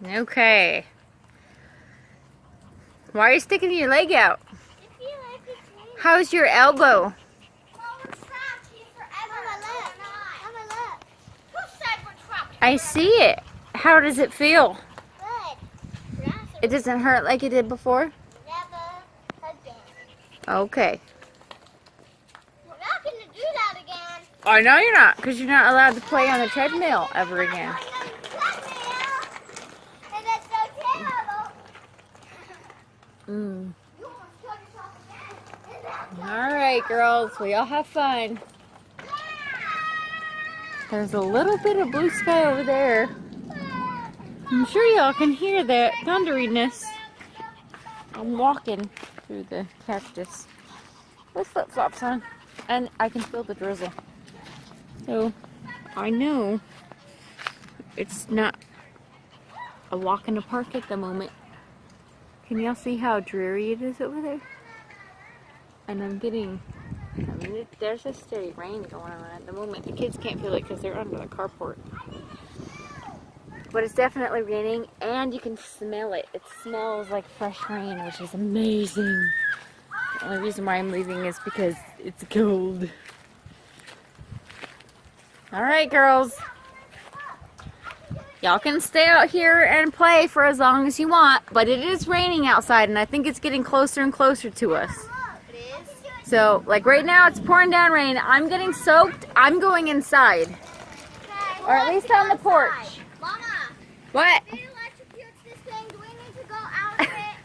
Okay. Why are you sticking your leg out? How's your elbow? I see it. How does it feel? Good. It doesn't hurt like it did before? Never again. Okay. We're not going to do that again. I know you're not, because you're not allowed to play on the treadmill ever again. And that's so terrible. Mm. You almost killed yourself again. Alright, girls. We all have fun. There's a little bit of blue sky over there. I'm sure y'all can hear that thunderiness. I'm walking through the cactus with flip-flops on, and I can feel the drizzle. So, I know it's not a walk in the park at the moment. Can y'all see how dreary it is over there? And I'm getting, there's a steady rain going on at the moment. The kids can't feel it because they're under the carport. But it's definitely raining, and you can smell it. It smells like fresh rain, which is amazing. The only reason why I'm leaving is because it's cold. Alright, girls. Y'all can stay out here and play for as long as you want, but it is raining outside, and I think it's getting closer and closer to us. It is? So, like right now, it's pouring down rain. I'm getting soaked. I'm going inside. Okay, Or at least on the porch. Mama, What? it electrocutes this thing. Do we need to go out of it?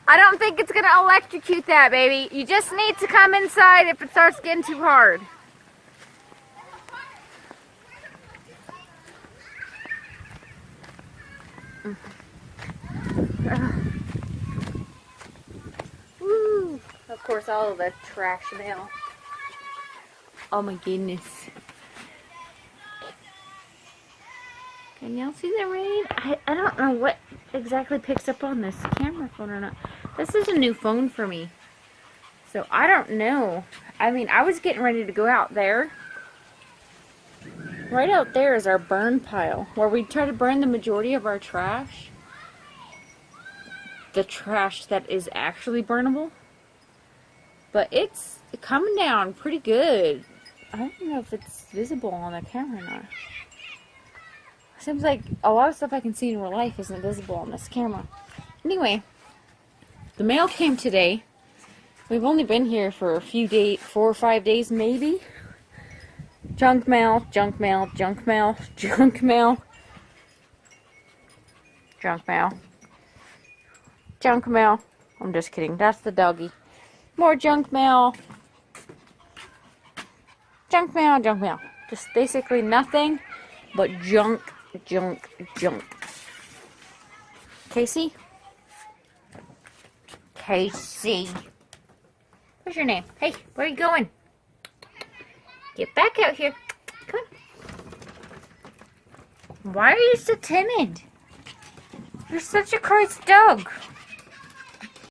I don't think it's going to electrocute that, baby. You just need to come inside if it starts getting too hard. Woo. Of course, all of the trash mail. Oh my goodness. Can y'all see the rain? I don't know what exactly picks up on this camera phone or not. This is a new phone for me. So I don't know. I mean, I was getting ready to go out there. Right out there is our burn pile, where we try to burn the majority of our trash. The trash that is actually burnable. But it's coming down pretty good. I don't know if it's visible on the camera or not. Seems like a lot of stuff I can see in real life isn't visible on this camera. Anyway, the mail came today. We've only been here for a few days, 4 or 5 days maybe. Junk mail, junk mail, junk mail, junk mail. Junk mail. Junk mail. I'm just kidding. That's the doggy. More junk mail. Junk mail, junk mail. Just basically nothing but junk, junk, junk. Casey? Casey. What's your name? Hey, where are you going? Get back out here. Come on. Why are you so timid? You're such a crazy dog.